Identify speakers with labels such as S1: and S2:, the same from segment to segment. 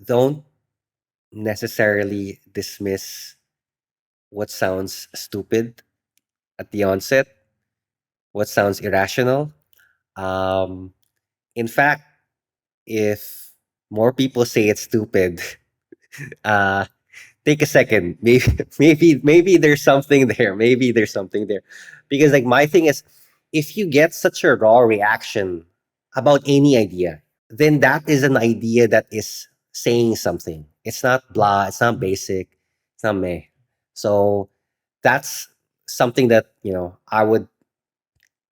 S1: don't necessarily dismiss what sounds stupid at the onset, what sounds irrational. Um, in fact, if more people say it's stupid, uh, take a second. Maybe, maybe there's something there. Maybe there's something there, because like my thing is, if you get such a raw reaction about any idea, then that is an idea that is saying something. It's not blah. It's not basic. It's not meh. So that's something that I would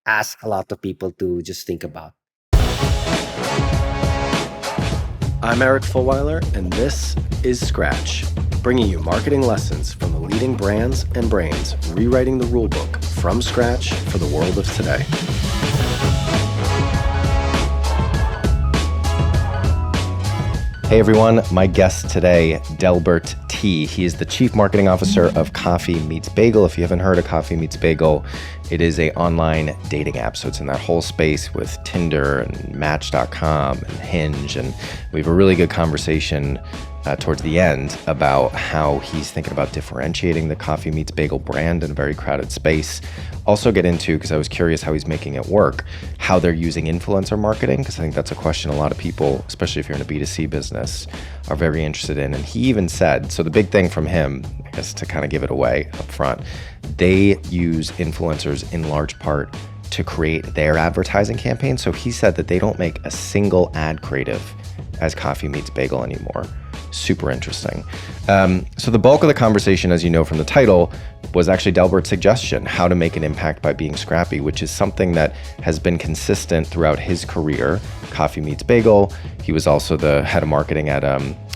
S1: ask a lot of people to just think about.
S2: I'm Eric Fulwiler, and this is Scratch, bringing you marketing lessons from the leading brands and brains rewriting the rulebook from scratch for the world of today. Hey everyone, my guest today, Delbert Ty. He is the Chief Marketing Officer of Coffee Meets Bagel. If you haven't heard of Coffee Meets Bagel, it is an online dating app. So it's in that whole space with Tinder and Match.com and Hinge. And we have a really good conversation towards the end about how he's thinking about differentiating the Coffee Meets Bagel brand in a very crowded space. Also get into, because I was curious how he's making it work, how they're using influencer marketing, because I think that's a question a lot of people, especially if you're in a B2C business, are very interested in. And he even said, so the big thing from him, I guess to kind of give it away up front, they use influencers in large part to create their advertising campaign. So he said that they don't make a single ad creative as Coffee Meets Bagel anymore. Super interesting. So the bulk of the conversation, as you know from the title, was actually Delbert's suggestion, how to make an impact by being scrappy, which is something that has been consistent throughout his career. Coffee Meets Bagel. He was also the head of marketing at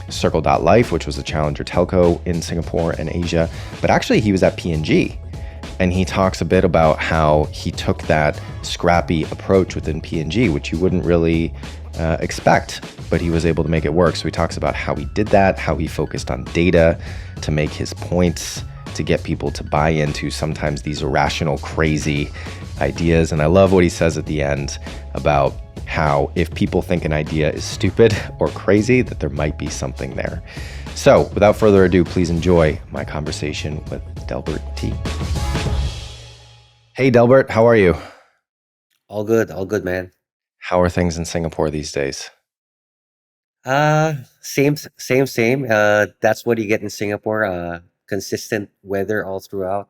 S2: Circle.life, which was a challenger telco in Singapore and Asia. But actually, he was at P&G. And he talks a bit about how he took that scrappy approach within P&G, which you wouldn't really expect, but he was able to make it work. So he talks about how he did that, how he focused on data to make his points, to get people to buy into sometimes these irrational, crazy ideas. And I love what he says at the end about how if people think an idea is stupid or crazy, that there might be something there. So without further ado, please enjoy my conversation with Delbert Ty. Hey, Delbert, how are you?
S1: All good, man.
S2: How are things in Singapore these days?
S1: Same. That's what you get in Singapore. Consistent weather all throughout.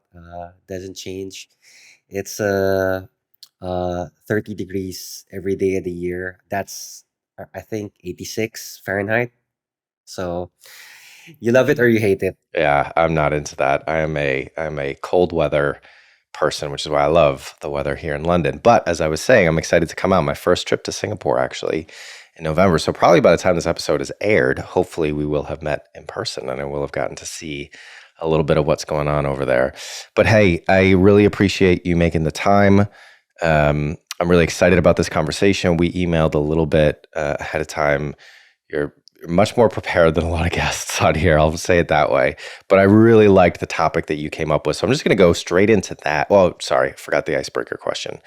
S1: Doesn't change. It's 30 degrees every day of the year. That's I think 86 Fahrenheit. So you love it or you hate it.
S2: Yeah, I'm not into that. I'm a cold weather person, which is why I love the weather here in London. But as I was saying, I'm excited to come out. My first trip to Singapore actually in November. So probably by the time this episode is aired, hopefully we will have met in person and I will have gotten to see a little bit of what's going on over there. But hey, I really appreciate you making the time. I'm really excited about this conversation. We emailed a little bit ahead of time. You're much more prepared than a lot of guests on here. I'll say it that way. But I really liked the topic that you came up with. So I'm just going to go straight into that. Well, sorry, I forgot the icebreaker question.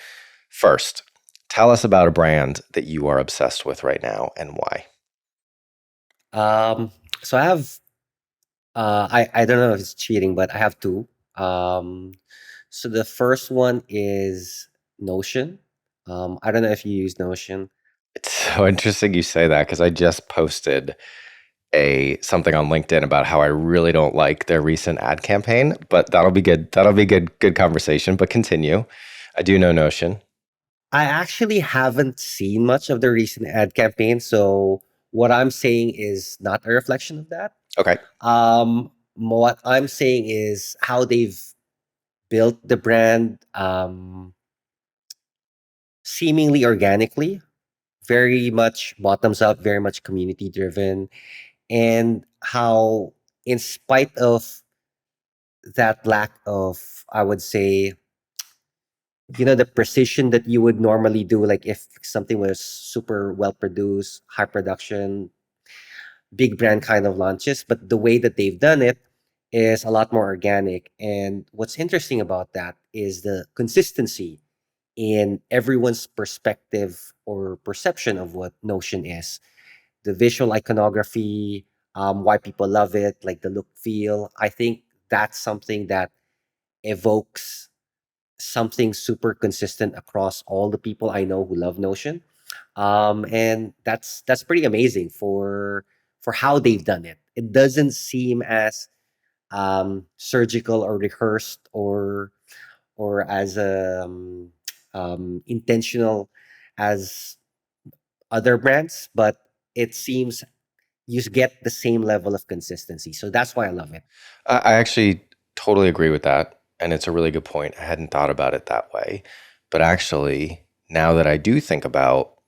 S2: First, tell us about a brand that you are obsessed with right now and why.
S1: So I have I don't know if it's cheating, but I have two. So the first one is Notion. I don't know if you use Notion.
S2: It's so interesting you say that because I just posted something on LinkedIn about how I really don't like their recent ad campaign, but that'll be good. That'll be good conversation, but continue. I do know Notion.
S1: I actually haven't seen much of the recent ad campaign, so what I'm saying is not a reflection of that.
S2: Okay.
S1: What I'm saying is how they've built the brand seemingly organically, very much bottoms up, very much community driven, and how, in spite of that lack of, I would say, the precision that you would normally do, like if something was super well produced, high production, big brand kind of launches, but the way that they've done it is a lot more organic. And what's interesting about that is the consistency in everyone's perspective or perception of what Notion is. the visual iconography, why people love it, like the look, feel. I think that's something that evokes something super consistent across all the people I know who love Notion. And that's pretty amazing for how they've done it. It doesn't seem as surgical or rehearsed or as intentional as other brands, but it seems you get the same level of consistency. So that's why I love it.
S2: I actually totally agree with that. And it's a really good point. I hadn't thought about it that way. But actually, now that I do think about,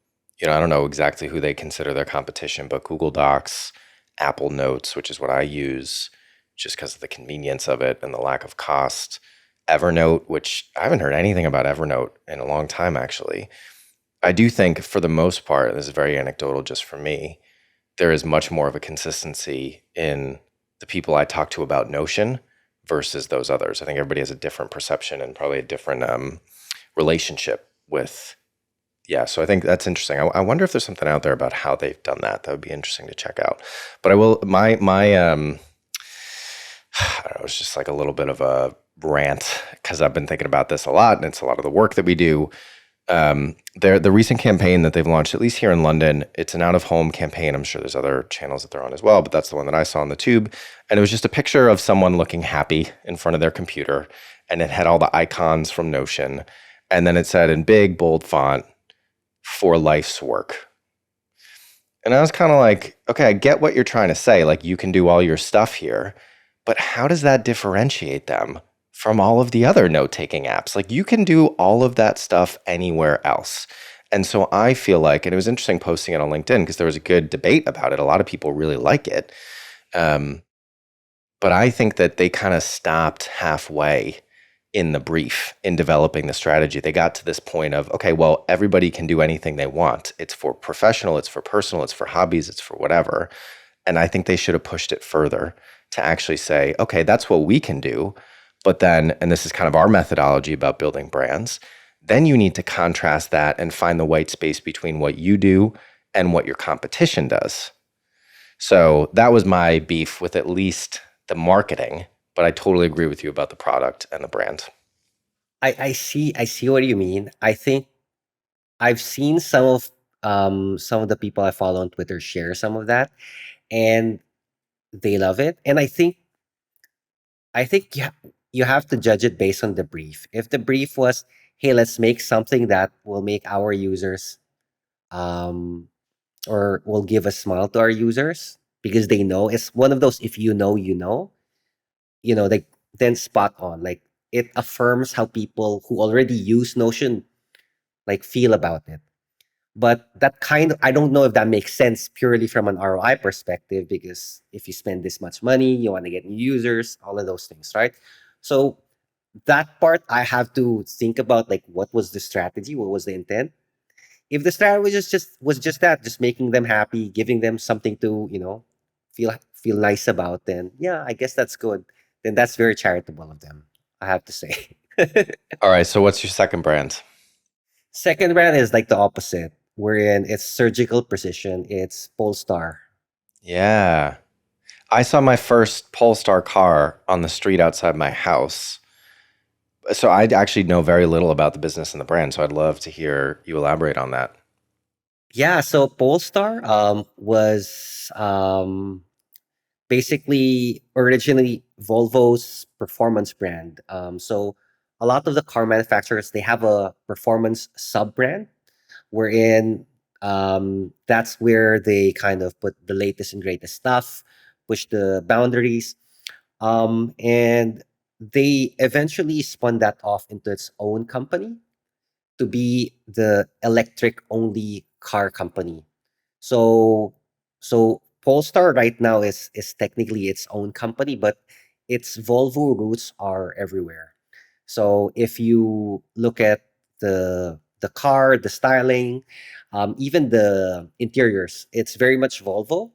S2: I don't know exactly who they consider their competition, but Google Docs, Apple Notes, which is what I use just because of the convenience of it and the lack of cost, Evernote, which I haven't heard anything about Evernote in a long time, actually. I do think for the most part, this is very anecdotal just for me, there is much more of a consistency in the people I talk to about Notion versus those others. I think everybody has a different perception and probably a different relationship with. Yeah, so I think that's interesting. I wonder if there's something out there about how they've done that. That would be interesting to check out. But I will my I don't know, it's just like a little bit of a rant because I've been thinking about this a lot, and it's a lot of the work that we do. The recent campaign that they've launched, at least here in London, it's an out-of-home campaign. I'm sure there's other channels that they're on as well, but that's the one that I saw on the tube. And it was just a picture of someone looking happy in front of their computer, and it had all the icons from Notion. And then it said in big, bold font, "For life's work." And I was kind of like, okay, I get what you're trying to say. Like, you can do all your stuff here, but how does that differentiate them from all of the other note-taking apps? Like, you can do all of that stuff anywhere else. And so I feel like, and it was interesting posting it on LinkedIn because there was a good debate about it. A lot of people really like it. But I think that they kind of stopped halfway in the brief in developing the strategy. They got to this point of, okay, well, everybody can do anything they want. It's for professional, it's for personal, it's for hobbies, it's for whatever. And I think they should have pushed it further to actually say, okay, that's what we can do. But then, and this is kind of our methodology about building brands, then you need to contrast that and find the white space between what you do and what your competition does. So that was my beef with at least the marketing, but I totally agree with you about the product and the brand.
S1: I see what you mean. I think I've seen some of the people I follow on Twitter share some of that, and they love it. And I think you have to judge it based on the brief. If the brief was, hey, let's make something that will make our users um or will give a smile to our users because they know it's one of those, if you know, like, then spot on. Like, it affirms how people who already use Notion like feel about it. But that kind of, I don't know if that makes sense purely from an ROI perspective, because if you spend this much money, you want to get new users, all of those things, right? So that part I have to think about, like, what was the strategy, what was the intent. If the strategy was just that, just making them happy, giving them something to, feel nice about, then yeah, I guess that's good. Then that's very charitable of them, I have to say.
S2: All right, so what's your second brand?
S1: Second brand is like the opposite, wherein it's surgical precision. It's Polestar.
S2: Yeah. I saw my first Polestar car on the street outside my house. So I actually know very little about the business and the brand, so I'd love to hear you elaborate on that.
S1: Yeah, so Polestar was basically originally Volvo's performance brand. So a lot of the car manufacturers, they have a performance sub brand, wherein that's where they kind of put the latest and greatest stuff, push the boundaries, and they eventually spun that off into its own company to be the electric only car company. So so Polestar right now is technically its own company, but its Volvo roots are everywhere. So if you look at the car, the styling, even the interiors, it's very much Volvo.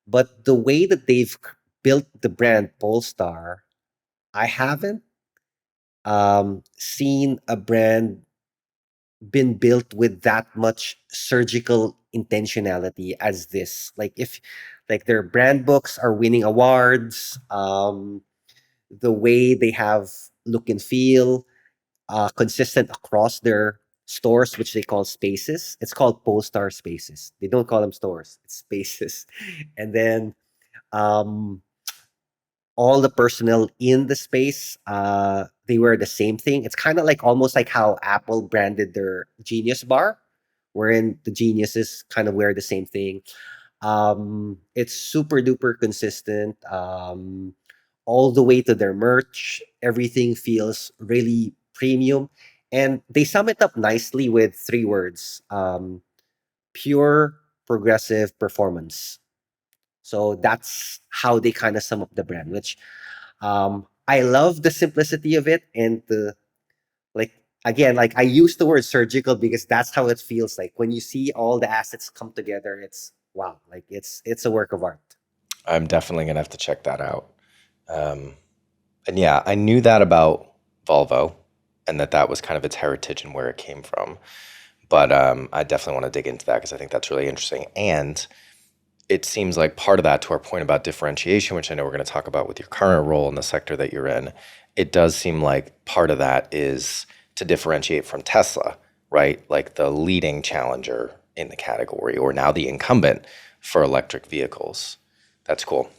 S1: But the way that they've built the brand Polestar, I haven't seen a brand been built with that much surgical intentionality as this. Like if like their brand books are winning awards, the way they have look and feel consistent across their stores, which they call spaces. It's called Polestar spaces. They don't call them stores, it's spaces. And then um, all the personnel in the space, they wear the same thing. It's kind of like almost like how Apple branded their Genius bar, wherein the geniuses kind of wear the same thing. It's super duper consistent. All the way to their merch, everything feels really premium. And they sum it up nicely with three words: pure progressive performance. So that's how they kind of sum up the brand, which I love the simplicity of it and the like. Again, like I use the word surgical because that's how it feels like when you see all the assets come together. It's wow, like it's a work of art.
S2: I'm definitely gonna have to check that out. Um, and yeah, I knew that about Volvo, and that was kind of its heritage and where it came from. But I definitely want to dig into that because I think that's really interesting. And it seems like part of that, to our point about differentiation, which I know we're going to talk about with your current role in the sector that you're in, it does seem like part of that is to differentiate from Tesla, right? Like the leading challenger in the category, or now the incumbent for electric vehicles. That's cool.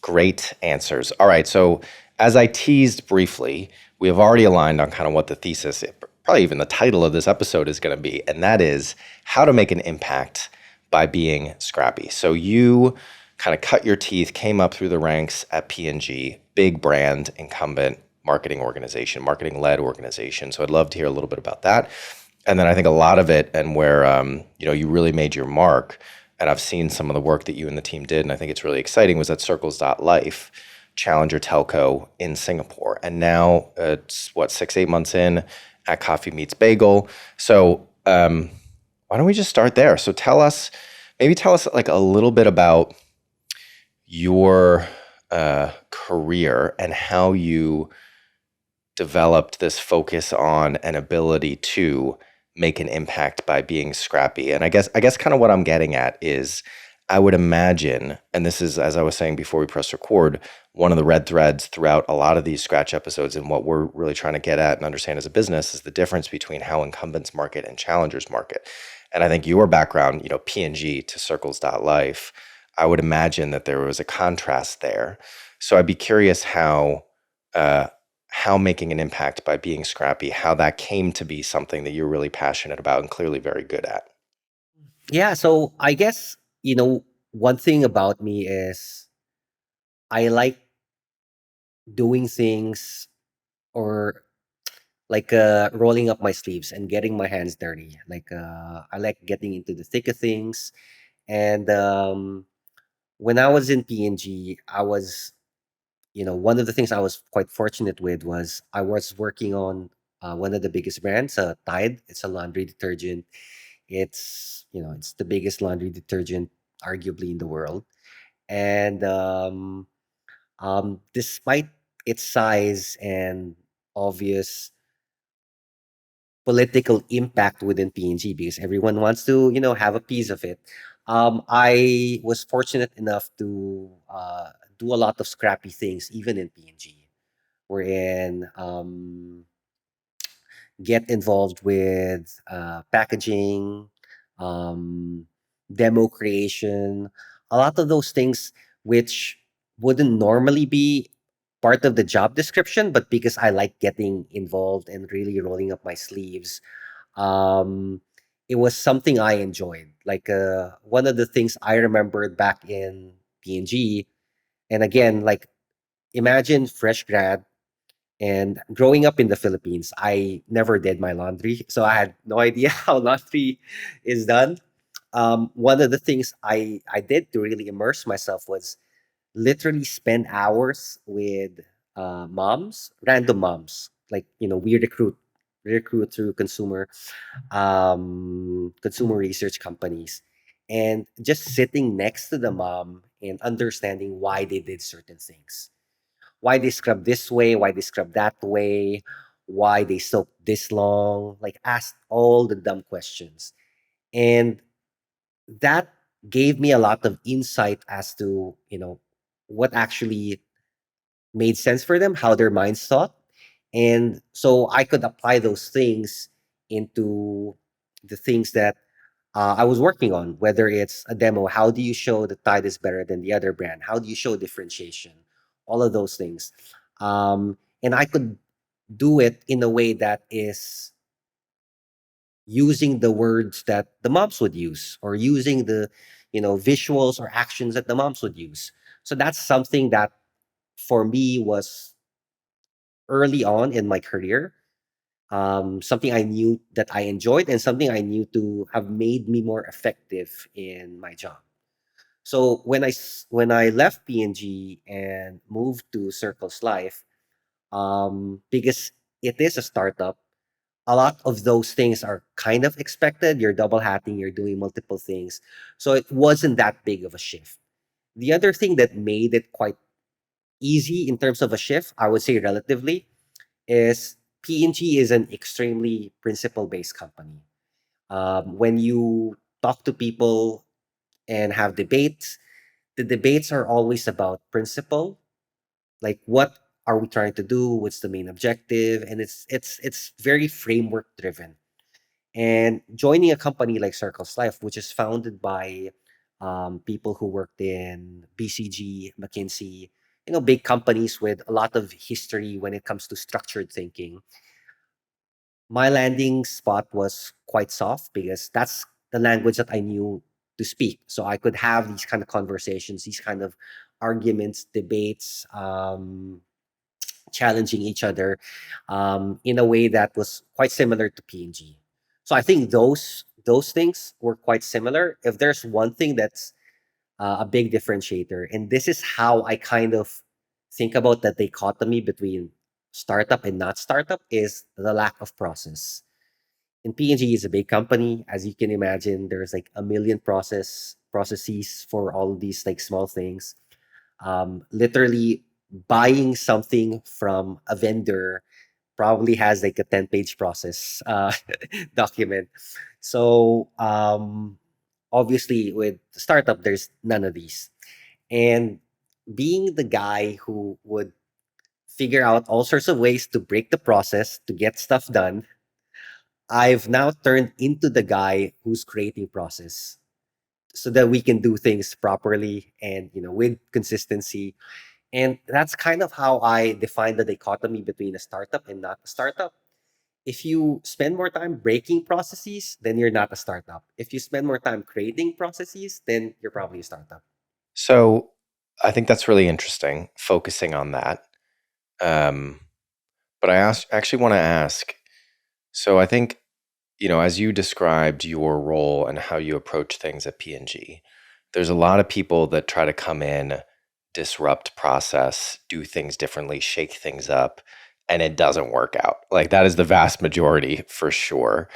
S2: Great answers. All right. So, as I teased briefly, we have already aligned on kind of what the thesis, probably even the title of this episode is going to be, and that is how to make an impact by being scrappy. So, you kind of cut your teeth, came up through the ranks at P&G, big brand, incumbent marketing organization, marketing led organization. So, I'd love to hear a little bit about that. And then I think a lot of it, and where you really made your mark, and I've seen some of the work that you and the team did, and I think it's really exciting, was at Circles.life, challenger telco in Singapore. And now it's 6-8 months in at Coffee Meets Bagel. So why don't we just start there? So maybe tell us like a little bit about your career and how you developed this focus on an ability to make an impact by being scrappy. And I guess kind of what I'm getting at is, I would imagine, and this is, as I was saying before we press record, one of the red threads throughout a lot of these scratch episodes, and what we're really trying to get at and understand as a business, is the difference between how incumbents market and challengers market. And I think your background, P&G to Circles.life, I would imagine that there was a contrast there. So I'd be curious how making an impact by being scrappy, how that came to be something that you're really passionate about and clearly very good at.
S1: Yeah, so I guess, one thing about me is I like doing things, or like rolling up my sleeves and getting my hands dirty. Like I like getting into the thick of things. And when I was in P&G, I was, one of the things I was quite fortunate with was I was working on one of the biggest brands, Tide. It's a laundry detergent. It's the biggest laundry detergent arguably in the world. And despite its size and obvious political impact within P&G, because everyone wants to, have a piece of it. I was fortunate enough to do a lot of scrappy things, even in P&G, wherein get involved with packaging, um, demo creation, a lot of those things which wouldn't normally be part of the job description, but because I like getting involved and really rolling up my sleeves, um, it was something I enjoyed. Like one of the things I remembered back in P&G, and again, like imagine fresh grad and growing up in the Philippines, I never did my laundry, so I had no idea how laundry is done. One of the things I did to really immerse myself was literally spend hours with moms, random moms. Like we recruit through consumer research companies, and just sitting next to the mom and understanding why they did certain things, why they scrub this way, why they scrub that way, why they soak this long, like ask all the dumb questions. And that gave me a lot of insight as to, what actually made sense for them, how their minds thought. And so I could apply those things into the things that I was working on, whether it's a demo. How do you show the Tide is better than the other brand? How do you show differentiation? All of those things. And I could do it in a way that is using the words that the moms would use, or using the, visuals or actions that the moms would use. So that's something that for me was early on in my career, something I knew that I enjoyed, and something I knew to have made me more effective in my job. So when I left P&G and moved to Circle's Life, because it is a startup, a lot of those things are kind of expected. You're double hatting, you're doing multiple things, so it wasn't that big of a shift. The other thing that made it quite easy in terms of a shift, I would say relatively, is P&G is an extremely principle based company. When you talk to people and have debates, the debates are always about principle, like what are we trying to do, what's the main objective, and it's very framework driven. And joining a company like Circle's Life, which is founded by people who worked in BCG, McKinsey, big companies with a lot of history when it comes to structured thinking, my landing spot was quite soft because that's the language that I knew to speak. So I could have these kind of conversations, these kind of arguments, debates, challenging each other in a way that was quite similar to P&G. So I think those things were quite similar. If there's one thing that's a big differentiator, and this is how I kind of think about the dichotomy between startup and not startup, is the lack of process. And P&G is a big company, as you can imagine. There's like a million processes for all of these like small things. Literally buying something from a vendor probably has like a 10-page process document. So obviously with the startup, there's none of these. And being the guy who would figure out all sorts of ways to break the process to get stuff done, I've now turned into the guy who's creating process so that we can do things properly and, with consistency. And that's kind of how I define the dichotomy between a startup and not a startup. If you spend more time breaking processes, then you're not a startup. If you spend more time creating processes, then you're probably a startup.
S2: So I think that's really interesting, focusing on that. Um, but actually want to ask. So I think, as you described your role and how you approach things at P&G, there's a lot of people that try to come in, disrupt process, do things differently, shake things up, and it doesn't work out. Like that is the vast majority for sure.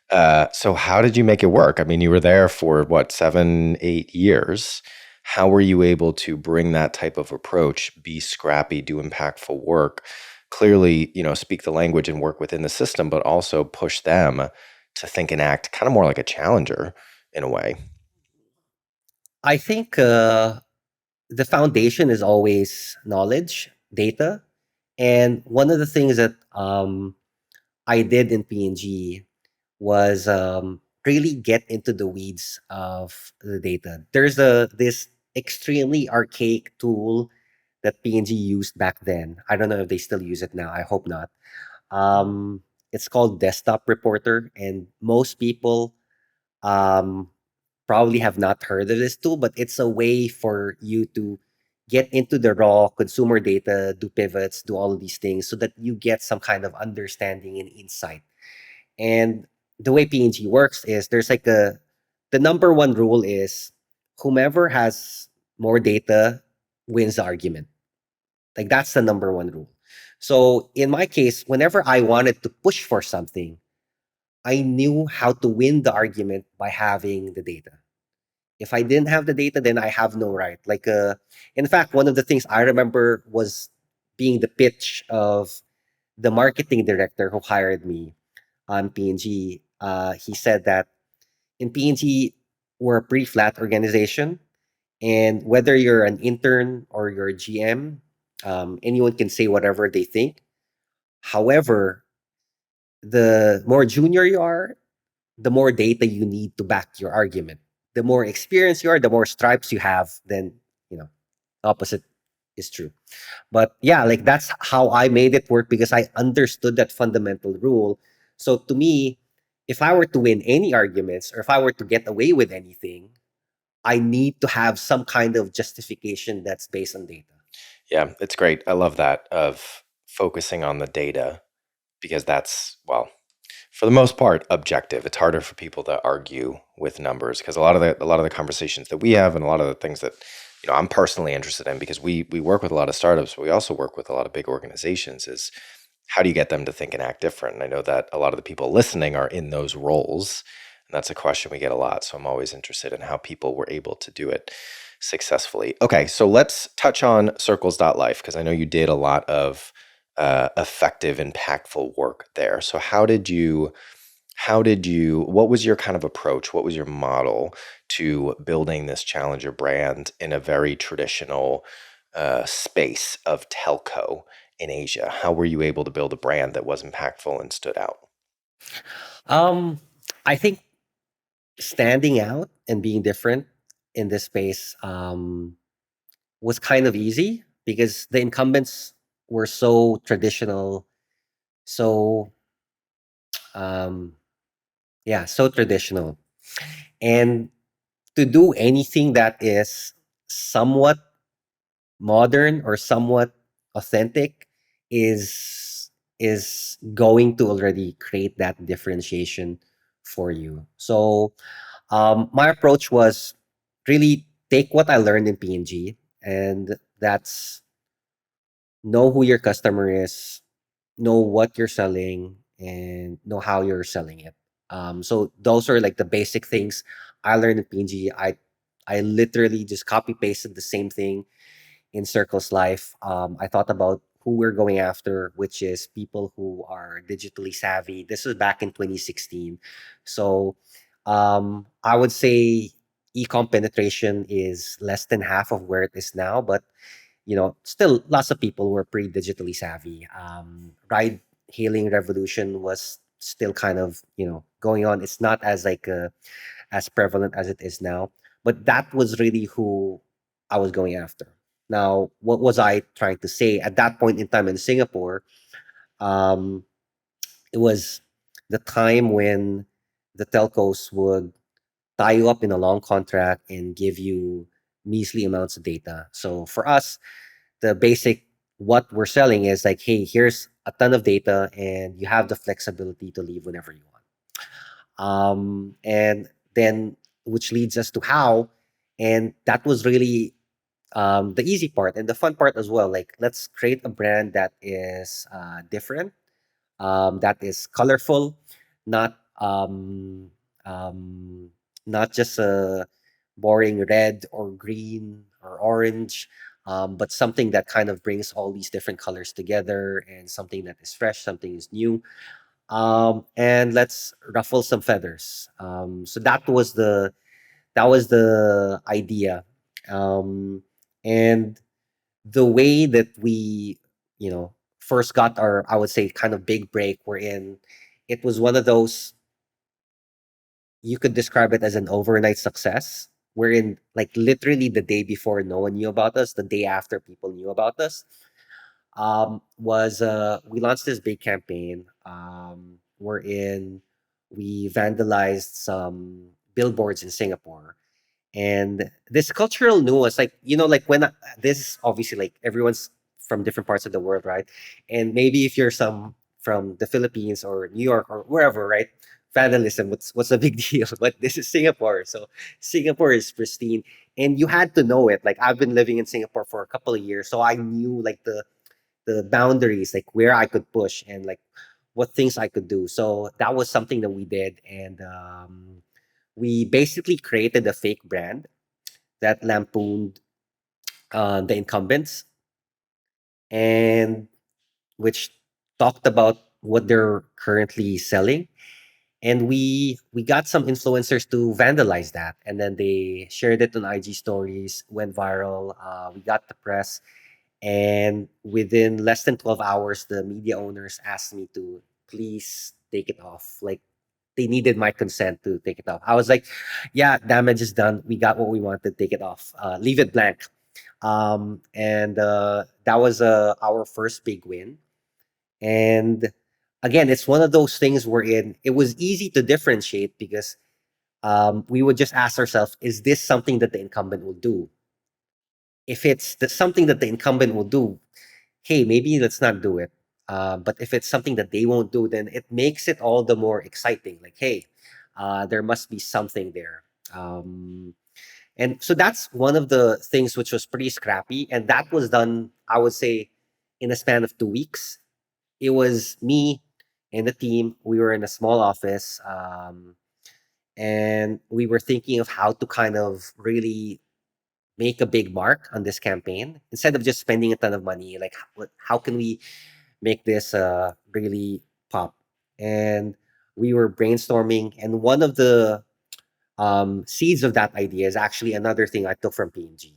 S2: So how did you make it work? I mean, you were there for what, 7, 8 years. How were you able to bring that type of approach, be scrappy, do impactful work, clearly, speak the language and work within the system, but also push them to think and act kind of more like a challenger in a way?
S1: I think the foundation is always knowledge, data. And one of the things that I did in PNG was really get into the weeds of the data. There's this extremely archaic tool that PNG used back then. I don't know if they still use it now. I hope not. It's called Desktop Reporter, and most people um, probably have not heard of this tool, but it's a way for you to get into the raw consumer data, do pivots, do all of these things so that you get some kind of understanding and insight. And the way PNG works is there's like the number one rule is whomever has more data wins the argument. Like that's the number one rule. So in my case, whenever I wanted to push for something, I knew how to win the argument by having the data. If I didn't have the data, then I have no right. Like, in fact, one of the things I remember was being the pitch of the marketing director who hired me on P&G. He said that in P&G, we're a pretty flat organization, and whether you're an intern or you're a GM, anyone can say whatever they think. However, the more junior you are, the more data you need to back your argument. The more experienced you are, the more stripes you have, then you know opposite is true. But yeah, like that's how I made it work because I understood that fundamental rule. So to me, if I were to win any arguments or if I were to get away with anything, I need to have some kind of justification that's based on data.
S2: Yeah, it's great. I love that of focusing on the data because that's, well, for the most part, objective. It's harder for people to argue with numbers because a lot of the conversations that we have and a lot of the things that I'm personally interested in because we work with a lot of startups, but we also work with a lot of big organizations. Is how do you get them to think and act different? And I know that a lot of the people listening are in those roles, and that's a question we get a lot. So I'm always interested in how people were able to do it successfully. Okay, so let's touch on circles.life because I know you did a lot of effective, impactful work there. So what was your kind of approach? What was your model to building this challenger brand in a very traditional space of telco in Asia? How were you able to build a brand that was impactful and stood out?
S1: Um, I think standing out and being different in this space was kind of easy because the incumbents were so traditional, so um, yeah, so traditional, and to do anything that is somewhat modern or somewhat authentic is going to already create that differentiation for you. So my approach was really take what I learned in P&G, and that's know who your customer is, know what you're selling, and know how you're selling it. So those are like the basic things I learned in P&G. I literally just copy pasted the same thing in Circle's life. I thought about who we're going after, which is people who are digitally savvy. This was back in 2016. So I would say e-com penetration is less than half of where it is now, but still lots of people were pretty digitally savvy. Ride hailing revolution was still kind of going on. It's not as like as prevalent as it is now, but that was really who I was going after. Now, what was I trying to say at that point in time in Singapore? Um, it was the time when the telcos would tie you up in a long contract and give you measly amounts of data. So for us, the basic what we're selling is like, hey, here's a ton of data, and you have the flexibility to leave whenever you want. And then, which leads us to how, and that was really the easy part and the fun part as well. Like, let's create a brand that is different, that is colorful, not um, not just a boring red or green or orange, but something that kind of brings all these different colors together and something that is fresh, something is new. And let's ruffle some feathers. So that was the idea, um, and the way that we first got our, I would say, kind of big break, we're in. It was one of those, you could describe it as an overnight success. We're in, like, literally the day before no one knew about us, the day after people knew about us. Was We launched this big campaign. We vandalized some billboards in Singapore, and this cultural nuance, like, like when this is obviously, like, everyone's from different parts of the world, right? And maybe if you're some from the Philippines or New York or wherever, right? Vandalism, what's a big deal? But this is Singapore, so Singapore is pristine, and you had to know it. Like, I've been living in Singapore for a couple of years, so I knew, like, the boundaries, like where I could push and, like, what things I could do. So that was something that we did, and we basically created a fake brand that lampooned the incumbents, and which talked about what they're currently selling, And we got some influencers to vandalize that, and then they shared it on IG stories, went viral. We got the press, and within less than 12 hours, the media owners asked me to please take it off. Like, they needed my consent to take it off. I was like, yeah, damage is done. We got what we wanted. Take it off. Leave it blank. And that was our first big win. And again, it's one of those things wherein it was easy to differentiate because we would just ask ourselves, is this something that the incumbent will do? If it's something that the incumbent will do, hey, maybe let's not do it. But if it's something that they won't do, then it makes it all the more exciting. Like, hey, there must be something there. And so that's one of the things which was pretty scrappy. And that was done, I would say, in a span of 2 weeks. It was me and the team. We were in a small office, and we were thinking of how to kind of really make a big mark on this campaign instead of just spending a ton of money. Like, how can we make this really pop? And we were brainstorming, and one of the seeds of that idea is actually another thing I took from P&G.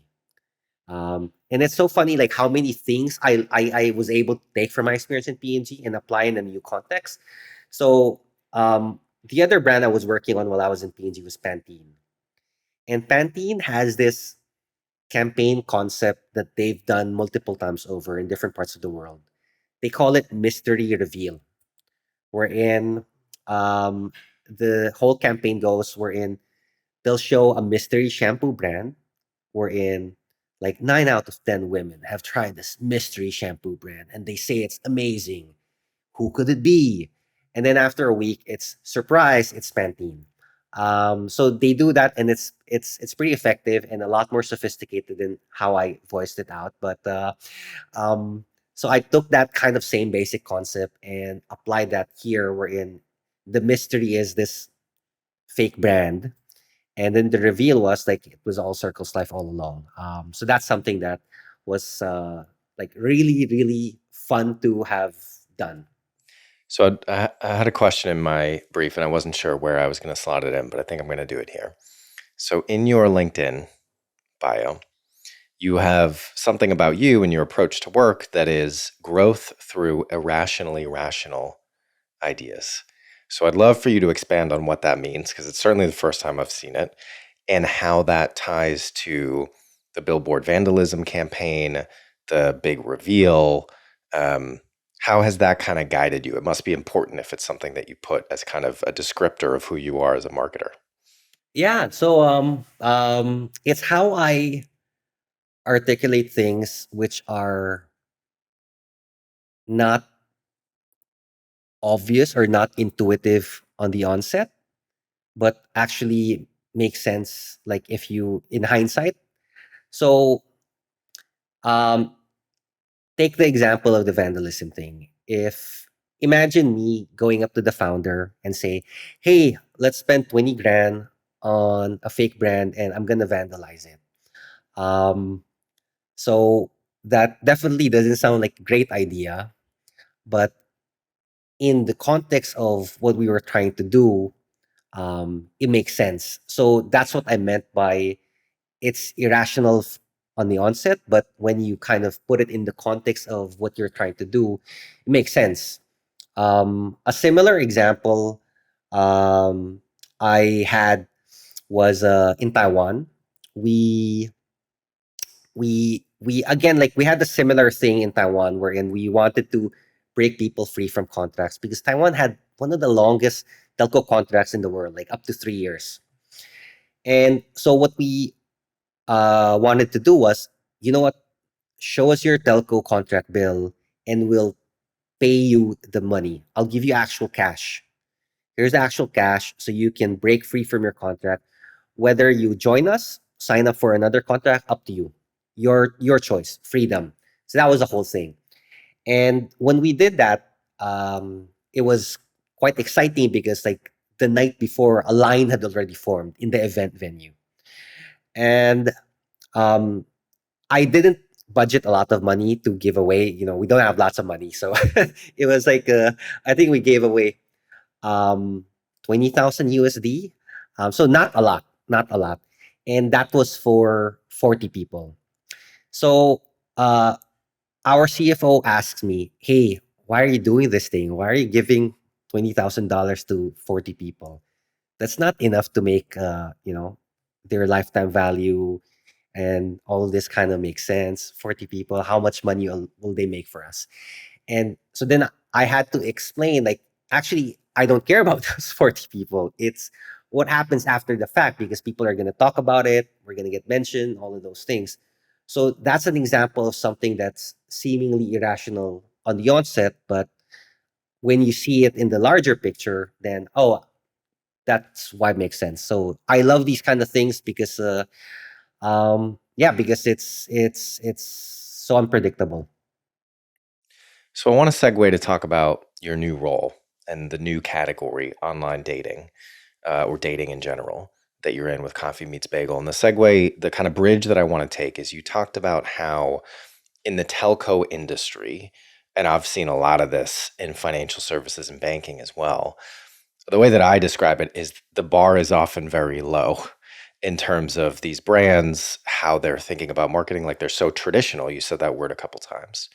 S1: And it's so funny, like how many things I was able to take from my experience in P&G and apply in a new context. So the other brand I was working on while I was in P&G was Pantene. And Pantene has this campaign concept that they've done multiple times over in different parts of the world. They call it mystery reveal, wherein um, the whole campaign goes wherein they'll show a mystery shampoo brand wherein like 9 out of 10 women have tried this mystery shampoo brand and they say it's amazing. Who could it be? And then after a week, it's surprise, it's Pantene. So they do that, and it's pretty effective and a lot more sophisticated than how I voiced it out. But um, so I took that kind of same basic concept and applied that here, wherein the mystery is this fake brand, and then the reveal was like it was all Circle's life all along. So that's something that was like really really fun to have done.
S2: So I had a question in my brief, and I wasn't sure where I was going to slot it in, but I think I'm going to do it here. So in your LinkedIn bio, you have something about you and your approach to work that is growth through irrationally rational ideas. So I'd love for you to expand on what that means, because it's certainly the first time I've seen it, and how that ties to the billboard vandalism campaign, the big reveal. How has that kind of guided you? It must be important if it's something that you put as kind of a descriptor of who you are as a marketer.
S1: Yeah, so it's how I articulate things which are not obvious or not intuitive on the onset, but actually make sense like if you in hindsight. So um take the example of the vandalism thing. If imagine me going up to the founder and say, "Hey, let's spend 20 grand on a fake brand and I'm going to vandalize it." Um so that definitely doesn't sound like a great idea, but in the context of what we were trying to do, it makes sense. So that's what I meant by it's irrational on the onset, but when you kind of put it in the context of what you're trying to do, it makes sense. A similar example I had was in Taiwan. We we again, like we had a similar thing in Taiwan wherein we wanted to break people free from contracts because Taiwan had one of the longest telco contracts in the world, like up to 3 years. And so what we wanted to do was, you know what, show us your telco contract bill and we'll pay you the money. I'll give you actual cash. Here's the actual cash so you can break free from your contract. Whether you join us, sign up for another contract, up to you. Your choice, freedom. So that was the whole thing. And when we did that, it was quite exciting because like the night before, a line had already formed in the event venue. And um, I didn't budget a lot of money to give away. You know, we don't have lots of money, so it was like I think we gave away. Um, 20,000 USD. So not a lot, not a lot. And that was for 40 people. So uh, our CFO asks me, "Hey, why are you doing this thing? Why are you giving $20,000 to 40 people? That's not enough to make, their lifetime value, and all of this kind of makes sense. 40 people, how much money will they make for us?" And so then I had to explain, like, actually, I don't care about those 40 people. It's what happens after the fact, because people are going to talk about it. We're going to get mentioned, all of those things. So that's an example of something that's seemingly irrational on the onset, but when you see it in the larger picture, then, oh, that's why it makes sense. So I love these kind of things because, yeah, because it's so unpredictable.
S2: So I want to segue to talk about your new role and the new category, online dating, or dating in general, that you're in with Coffee Meets Bagel. And the segue, the kind of bridge that I want to take is you talked about how in the telco industry, and I've seen a lot of this in financial services and banking as well. The way that I describe it is the bar is often very low in terms of these brands, how they're thinking about marketing. Like they're so traditional. You said that word a couple times.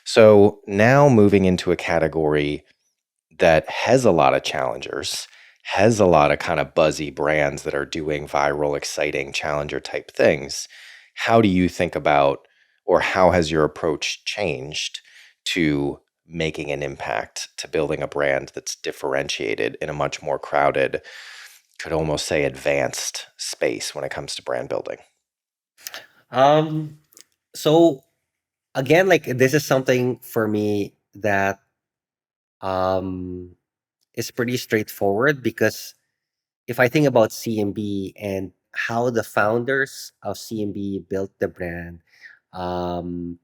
S2: So now moving into a category that has a lot of challengers, has a lot of kind of buzzy brands that are doing viral, exciting challenger type things. How do you think about, or how has your approach changed to making an impact, to building a brand that's differentiated in a much more crowded, could almost say advanced space when it comes to brand building?
S1: Um, so again, like, this is something for me that um is pretty straightforward, because if I think about CMB and how the founders of CMB built the brand, um,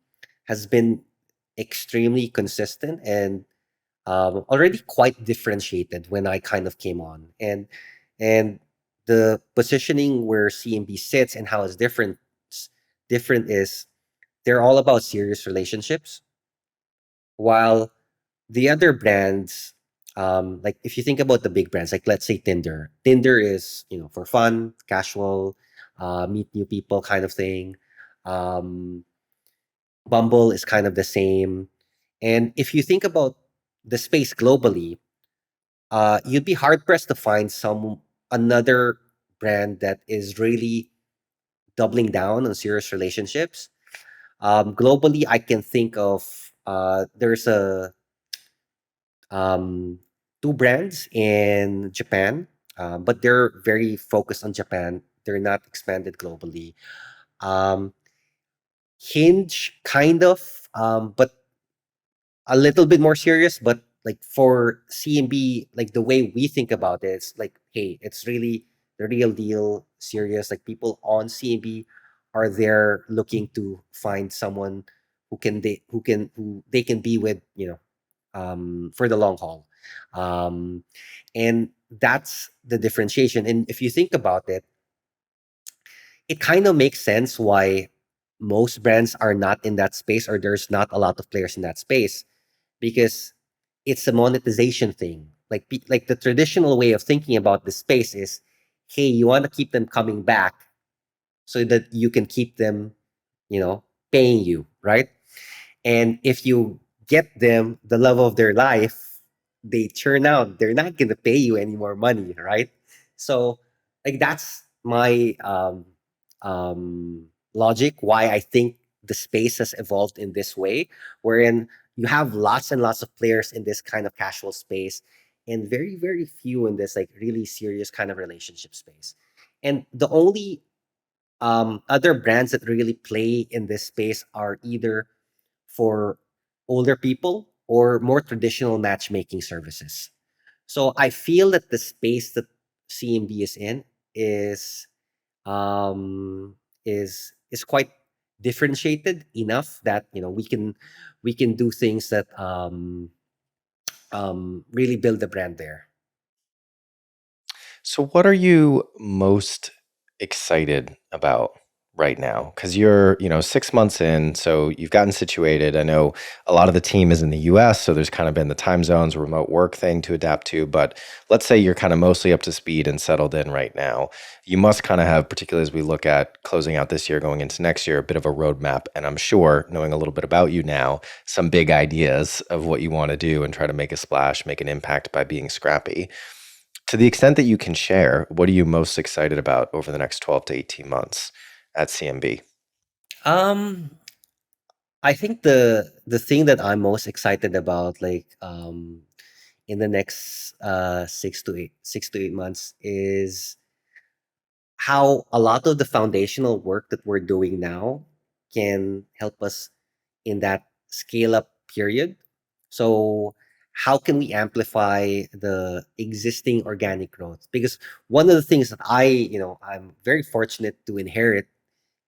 S1: has been extremely consistent and already quite differentiated when I kind of came on, and the positioning where CMB sits and how it's different is they're all about serious relationships, while the other brands, like if you think about the big brands, like let's say Tinder is, for fun, casual, meet new people kind of thing. Um, Bumble is kind of the same. And if you think about the space globally, you'd be hard pressed to find some another brand that is really doubling down on serious relationships. Globally, I can think of, there's a um, two brands in Japan, but they're very focused on Japan. They're not expanded globally. Um, Hinge, kind of, but a little bit more serious. But like for CMB, like the way we think about it, it's like, hey, it's really the real deal, serious. Like people on CMB are there looking to find someone who they can be with, for the long haul. Um, and that's the differentiation. And if you think about it, it kind of makes sense why most brands are not in that space, or there's not a lot of players in that space, because it's a monetization thing. Like the traditional way of thinking about this space is, hey, you want to keep them coming back so that you can keep them, paying you, right? And if you get them the love of their life, they turn out they're not going to pay you any more money, right? So, like, that's my logic why I think the space has evolved in this way, wherein you have lots and lots of players in this kind of casual space, and very, very few in this like really serious kind of relationship space. And the only other brands that really play in this space are either for older people or more traditional matchmaking services. So I feel that the space that CMB is in is um, is quite differentiated enough that we can do things that really build the brand there.
S2: So, what are you most excited about right now? Because you're, 6 months in, so you've gotten situated. I know a lot of the team is in the US, so there's kind of been the time zones, remote work thing to adapt to. But let's say you're kind of mostly up to speed and settled in right now. You must kind of have, particularly as we look at closing out this year, going into next year, a bit of a roadmap. And I'm sure, knowing a little bit about you now, some big ideas of what you want to do and try to make a splash, make an impact by being scrappy. To the extent that you can share, what are you most excited about over the next 12 to 18 months at CMB?
S1: Um, I think the thing that I'm most excited about, like in the next 6 to 8 months, is how a lot of the foundational work that we're doing now can help us in that scale up period. So how can we amplify the existing organic growth? Because one of the things that I'm very fortunate to inherit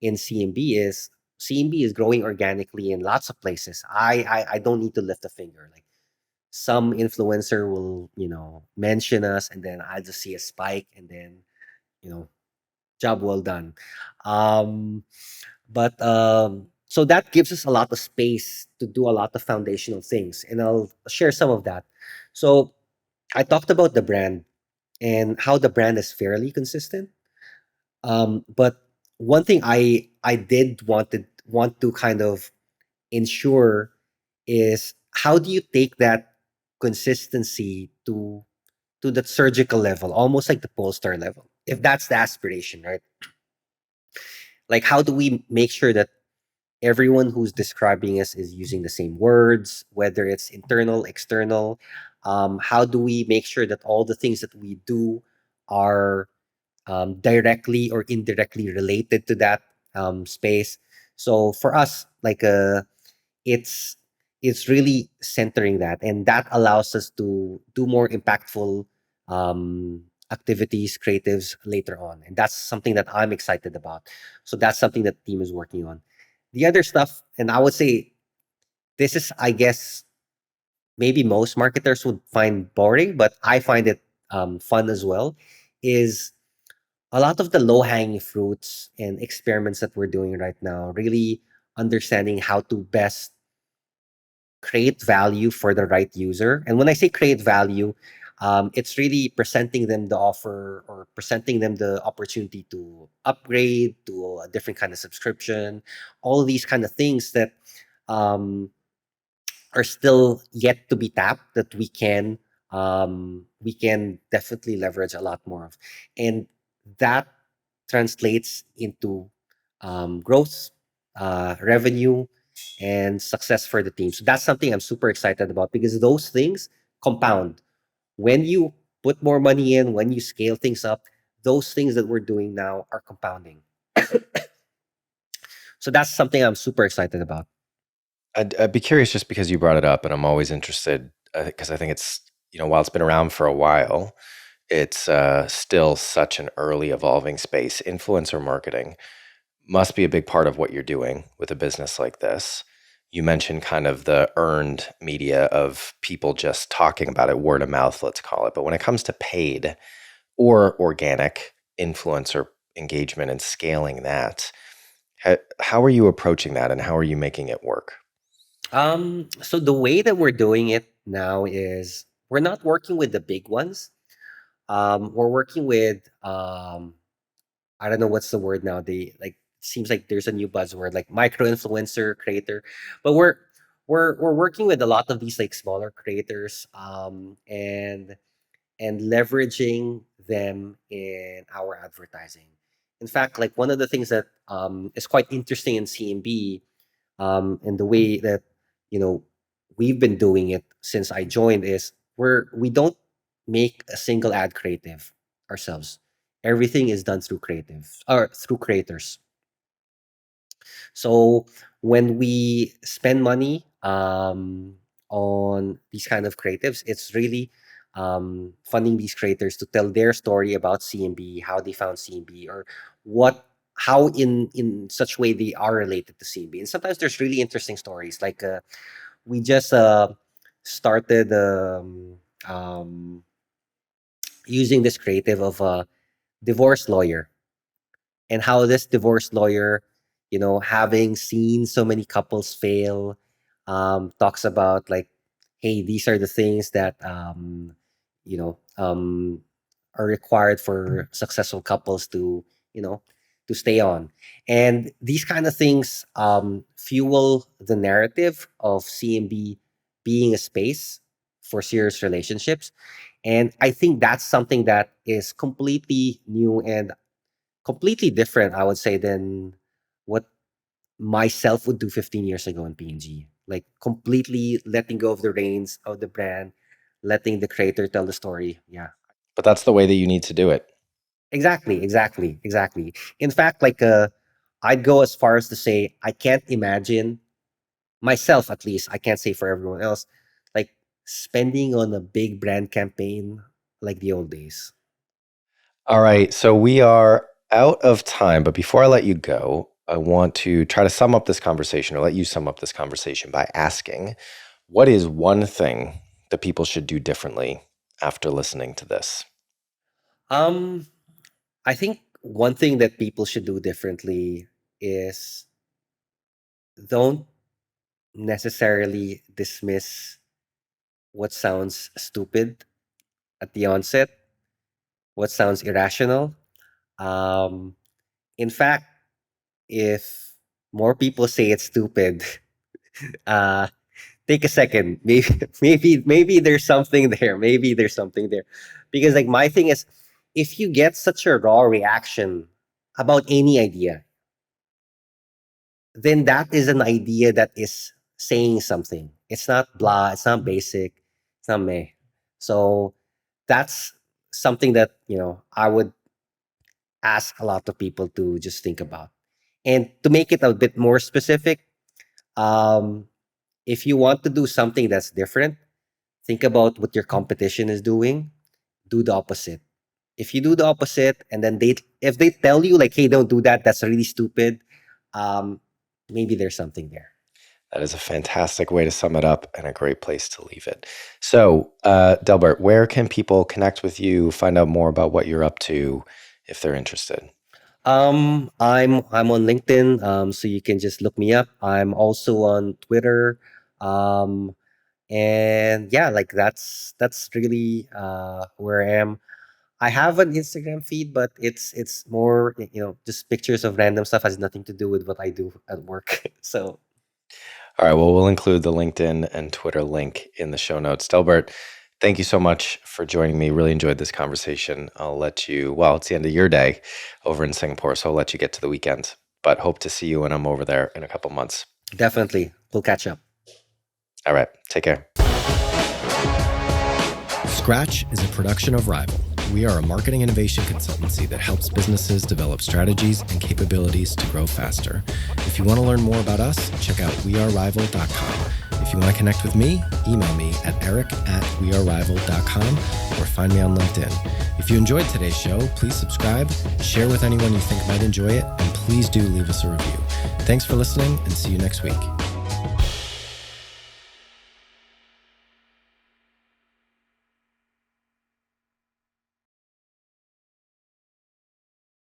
S1: in CMB is CMB is growing organically in lots of places. I don't need to lift a finger. Like some influencer will, mention us, and then I just see a spike, and then, you know, job well done. Um, but so that gives us a lot of space to do a lot of foundational things, and I'll share some of that. So I talked about the brand and how the brand is fairly consistent. But one thing I did want to kind of ensure is, how do you take that consistency to that surgical level, almost like the Polestar level, if that's the aspiration, right? Like, how do we make sure that everyone who's describing us is using the same words, whether it's internal, external? How do we make sure that all the things that we do are directly or indirectly related to that space? So for us, like it's it's really centering that, and that allows us to do more impactful activities, creatives later on, and that's something that I'm excited about. So that's something that the team is working on. The other stuff, and I would say this is, I guess, maybe most marketers would find boring, but I find it fun as well, is a lot of the low hanging fruits and experiments that we're doing right now, really understanding how to best create value for the right user. And when I say create value, it's really presenting them the offer, or presenting them the opportunity to upgrade to a different kind of subscription. All of these kind of things that um, are still yet to be tapped, that we can definitely leverage a lot more of, and that translates into growth, revenue, and success for the team. So that's something I'm super excited about, because those things compound when you put more money in, when you scale things up. Those things that we're doing now are compounding. So that's something I'm super excited about.
S2: I'd be curious just because you brought it up, and I'm always interested because I think it's, while it's been around for a while, it's still such an early evolving space. Influencer marketing must be a big part of what you're doing with a business like this. You mentioned kind of the earned media of people just talking about it, word of mouth, let's call it. But when it comes to paid or organic influencer engagement and scaling that, how are you approaching that and how are you making it work?
S1: So the way that we're doing it now is, we're not working with the big ones. We're working with, I don't know what's the word now. They, like, seems like there's a new buzzword, like micro influencer creator, but we're working with a lot of these like smaller creators, and leveraging them in our advertising. In fact, like one of the things that is quite interesting in CMB, and the way that, you know we've been doing it since I joined, is we don't make a single ad creative ourselves. Everything is done through creative, or through creators. So when we spend money on these kind of creatives, it's really funding these creators to tell their story about CMB, how they found CMB, or what how in such way they are related to CMB. And sometimes there's really interesting stories. Like we just started um, using this creative of a divorce lawyer, and how this divorce lawyer, having seen so many couples fail, talks about like, hey, these are the things that you know um, are required for successful couples to you know to stay on, and these kind of things fuel the narrative of CMB being a space for serious relationships. And I think that's something that is completely new and completely different, I would say, than what myself would do 15 years ago in P&G. Like completely letting go of the reins of the brand, letting the creator tell the story. Yeah.
S2: But that's the way that you need to do it.
S1: Exactly. In fact, like I'd go as far as to say I can't imagine myself, at least, I can't say for everyone else, like spending on a big brand campaign like the old days.
S2: All right, so we are out of time, but before I let you go, I want to try to sum up this conversation or let you sum up this conversation by asking, what is one thing that people should do differently after listening to this?
S1: Um, I think one thing that people should do differently is don't necessarily dismiss what sounds stupid at the onset, what sounds irrational. Um, in fact, if more people say it's stupid, uh, take a second. Maybe there's something there. Maybe there's something there, because like my thing is, if you get such a raw reaction about any idea, then that is an idea that is saying something. It's not blah, it's not basic, it's not meh. So that's something that, I would ask a lot of people to just think about. And to make it a bit more specific, um, if you want to do something that's different, think about what your competition is doing, do the opposite. If you do the opposite and then if they tell you like, hey, don't do that, that's really stupid, um, maybe there's something there.
S2: That is a fantastic way to sum it up and a great place to leave it. So, Delbert, where can people connect with you, find out more about what you're up to if they're interested?
S1: I'm on LinkedIn, so you can just look me up. I'm also on Twitter, and yeah, like that's really where I am. I have an Instagram feed, but it's more just pictures of random stuff. Has nothing to do with what I do at work. So
S2: All right, well, we'll include the LinkedIn and Twitter link in the show notes. Delbert, thank you so much for joining me. Really enjoyed this conversation. I'll let you, well, it's the end of your day over in Singapore, so I'll let you get to the weekend. But hope to see you when I'm over there in a couple months.
S1: definitely, we'll catch up.
S2: All right, take care.
S3: Scratch is a production of Rival. We are a marketing innovation consultancy that helps businesses develop strategies and capabilities to grow faster. If you want to learn more about us, check out wearerival.com. If you want to connect with me, email me at eric@wearerival.com or find me on LinkedIn. If you enjoyed today's show, please subscribe, share with anyone you think might enjoy it, and please do leave us a review. Thanks for listening, and see you next week.